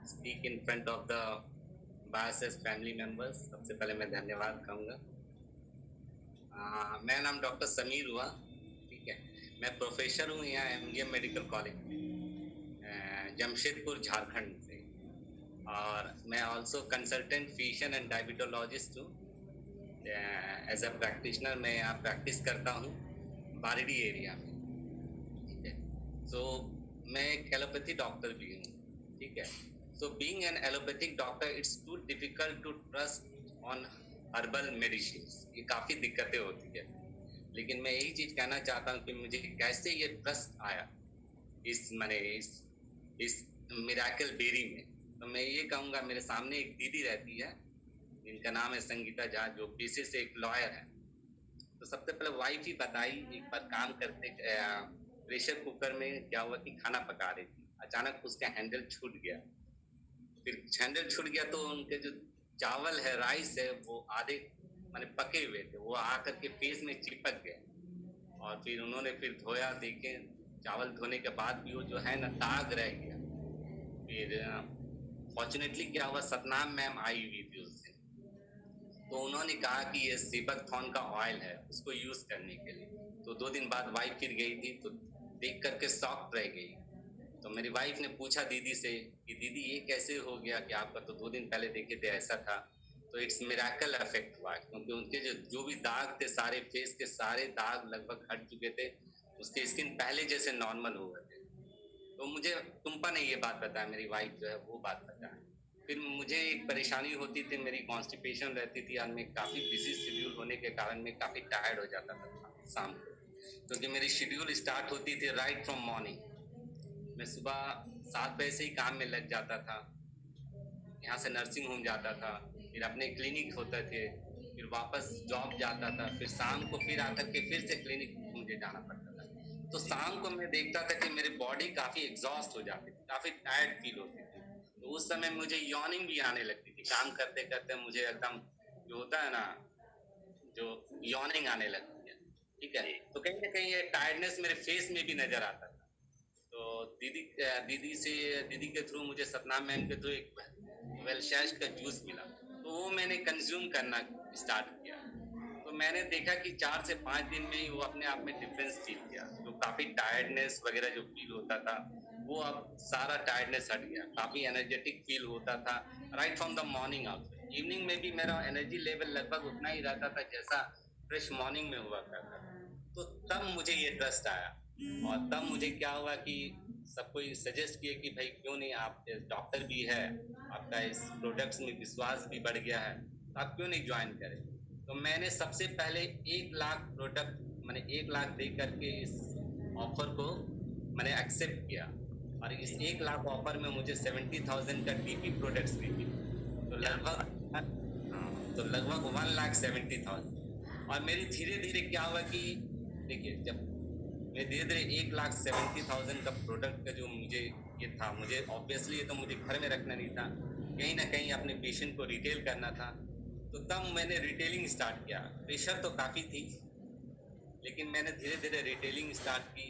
speak in front of the biases family members. सबसे पहले मैं धन्यवाद कहूँगा। मेरा नाम डॉक्टर समीर हुआ, ठीक है। मैं प्रोफेसर हूँ यहाँ एमजीएम मेडिकल कॉलेज में, जमशेदपुर झारखंड से, और मैं also consultant physician and diabetologist हूँ। एज अ प्रैक्टिशनर मैं यहाँ प्रैक्टिस करता हूँ बारिडी एरिया में, ठीक है। सो मैं एक एलोपैथी डॉक्टर भी हूँ, ठीक है। So being an allopathic doctor it's too difficult to trust on herbal medicine. ये काफ़ी दिक्कतें होती है, लेकिन मैं यही चीज़ कहना चाहता हूँ कि मुझे कैसे ये ट्रस्ट आया इस मिराकल बेरी में। तो मैं ये कहूँगा, मेरे सामने एक दीदी रहती है जिनका नाम है संगीता झा, जो पेशे से एक लॉयर है। तो सबसे पहले वाइफ ही बताई, एक बार काम करते प्रेशर कुकर में क्या हुआ कि खाना पका रही थी, अचानक उसका हैंडल छूट गया। फिर हैंडल छूट गया तो उनके जो चावल है, राइस है, वो आधे माने पके हुए थे, वो आकर के फेस में चिपक गए। और फिर उन्होंने फिर धोया, देखे चावल धोने के बाद भी वो जो है ना दाग रह गया। फिर फॉर्चुनेटली क्या हुआ, सतनाम मैम आई हुई थी उस दिन, तो उन्होंने कहा कि ये सीबकथॉर्न का ऑयल है, उसको यूज करने के लिए। तो 2 दिन बाद वाइफ फिर गई थी, तो देख करके शॉक रह गई। तो मेरी वाइफ ने पूछा दीदी से कि दीदी ये कैसे हो गया कि आपका तो 2 दिन पहले देखे थे ऐसा था। तो इट्स मिराकल इफेक्ट हुआ, क्योंकि उनके जो भी दाग थे, सारे फेस के सारे दाग लगभग हट चुके थे, उसके स्किन पहले जैसे नॉर्मल हो गए थे। तो मुझे टुम्पा ने ये बात बताया, मेरी वाइफ जो है वो बात बताया। फिर मुझे एक परेशानी होती थी, मेरी कॉन्स्टिपेशन रहती थी, और मैं काफ़ी बिजी शेड्यूल होने के कारण मैं काफ़ी टायर्ड हो जाता था शाम को, क्योंकि मेरी शेड्यूल स्टार्ट होती थी राइट फ्रॉम मॉर्निंग। मैं सुबह 7 बजे से ही काम में लग जाता था, यहाँ से नर्सिंग होम जाता था, फिर अपने क्लिनिक होते थे, फिर वापस जॉब जाता था, फिर शाम को फिर आकर के फिर से क्लिनिक मुझे जाना पड़ता था। तो शाम को मैं देखता था कि मेरी बॉडी काफ़ी एग्जॉस्ट हो जाती थी, काफ़ी टायर्ड फील होती थी। तो उस समय मुझे यॉर्निंग भी आने लगती थी, काम करते करते मुझे एकदम जो होता है ना, जो यॉर्निंग आने लगती है, ठीक है। तो कहीं ना कहीं ये टायर्डनेस मेरे फेस में भी नजर आता था। तो दीदी के थ्रू मुझे सतनाम मैम के थ्रू एक वेलशैश का जूस मिला, तो वो मैंने कंज्यूम करना स्टार्ट किया। तो मैंने देखा कि 4 से 5 दिन में ही वो अपने आप में डिफरेंस फील किया। जो काफ़ी टायर्डनेस वगैरह जो फील होता था, वो अब सारा टायर्डनेस हट गया, काफ़ी एनर्जेटिक फील होता था right from the morning out. Evening में भी मेरा एनर्जी लेवल लगभग उतना ही रहता था जैसा फ्रेश मॉर्निंग में हुआ करता था। तो तब मुझे ये ट्रस्ट आया, और तब मुझे क्या हुआ कि सबको सजेस्ट किए कि भाई क्यों नहीं, आप डॉक्टर भी है, आपका इस प्रोडक्ट्स में विश्वास भी बढ़ गया है, तो आप क्यों नहीं ज्वाइन करें। तो मैंने सबसे पहले 1 लाख प्रोडक्ट मैंने 1 लाख दे करके इस ऑफर को मैंने एक्सेप्ट किया, और इस 1 लाख ऑफर में मुझे 70,000 का डीपी प्रोडक्ट्स भी मिले। तो लगभग 1,70,000। और मेरी धीरे धीरे क्या हुआ कि देखिए, जब मैं धीरे धीरे 1,70,000 का प्रोडक्ट का जो मुझे ये था, मुझे ऑब्वियसली ये तो मुझे घर में रखना नहीं था, कहीं ना कहीं अपने पेशेंट को रिटेल करना था। तो तब मैंने रिटेलिंग स्टार्ट किया। प्रेशर तो काफ़ी थी, लेकिन मैंने धीरे धीरे रिटेलिंग स्टार्ट की।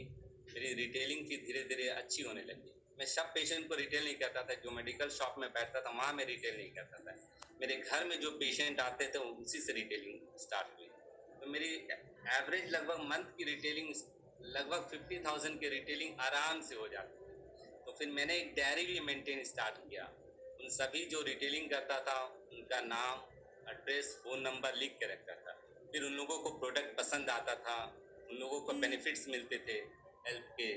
मेरी रिटेलिंग फिर धीरे धीरे अच्छी होने लगी। मैं सब पेशेंट को रिटेल नहीं करता था, जो मेडिकल शॉप में बैठता था वहाँ मैं रिटेल नहीं करता था। मेरे घर में जो पेशेंट आते थे उसी से रिटेलिंग स्टार्ट हुई। तो मेरी एवरेज लगभग मंथ की रिटेलिंग लगभग 50,000 की रिटेलिंग आराम से हो जाती थी। तो फिर मैंने एक डायरी भी मेंटेन स्टार्ट किया। उन सभी जो रिटेलिंग करता था उनका नाम, एड्रेस, फ़ोन नंबर लिख के रखता था। फिर उन लोगों को प्रोडक्ट पसंद आता था, उन लोगों को बेनिफिट्स मिलते थे हेल्थ के।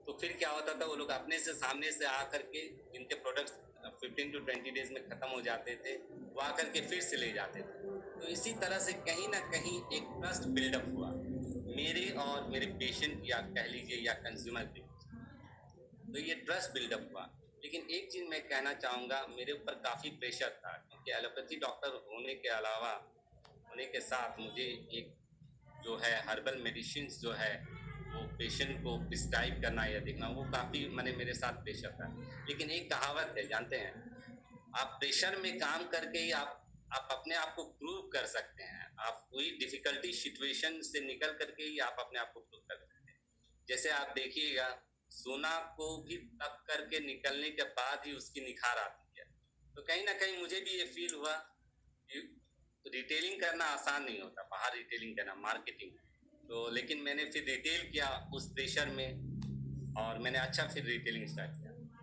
तो फिर क्या होता था, वो लोग अपने से सामने से आकर के, जिनके प्रोडक्ट्स 15 to 20 डेज में ख़त्म हो जाते थे, वो आकर के फिर से ले जाते थे। तो इसी तरह से कहीं ना कहीं एक ट्रस्ट बिल्डअप हुआ मेरे और मेरे पेशेंट या कह लीजिए या कंज्यूमर के बीच। तो ये ट्रस्ट बिल्डअप हुआ। लेकिन एक चीज़ मैं कहना चाहूँगा, मेरे ऊपर काफ़ी प्रेशर था, क्योंकि एलोपैथी डॉक्टर होने के अलावा होने के साथ मुझे एक जो है हर्बल मेडिसिन जो है वो पेशेंट को प्रिस्क्राइब करना या देखना, वो काफ़ी मैंने मेरे साथ प्रेशर था। लेकिन एक कहावत है, जानते हैं, आप प्रेशर में काम करके ही आप अपने आप को प्रूव कर सकते हैं। आप कोई डिफिकल्टी सिचुएशन से निकल करके ही आप अपने आप को प्रूव कर सकते हैं। जैसे आप देखिएगा सोना को भी तप करके निकलने के बाद ही उसकी निखार आती है। तो कहीं ना कहीं मुझे भी ये फील हुआ कि रिटेलिंग करना आसान नहीं होता, बाहर रिटेलिंग करना, मार्केटिंग। तो लेकिन मैंने फिर रिटेल किया उस प्रेशर में, और मैंने अच्छा फिर रिटेलिंग स्टार्ट किया।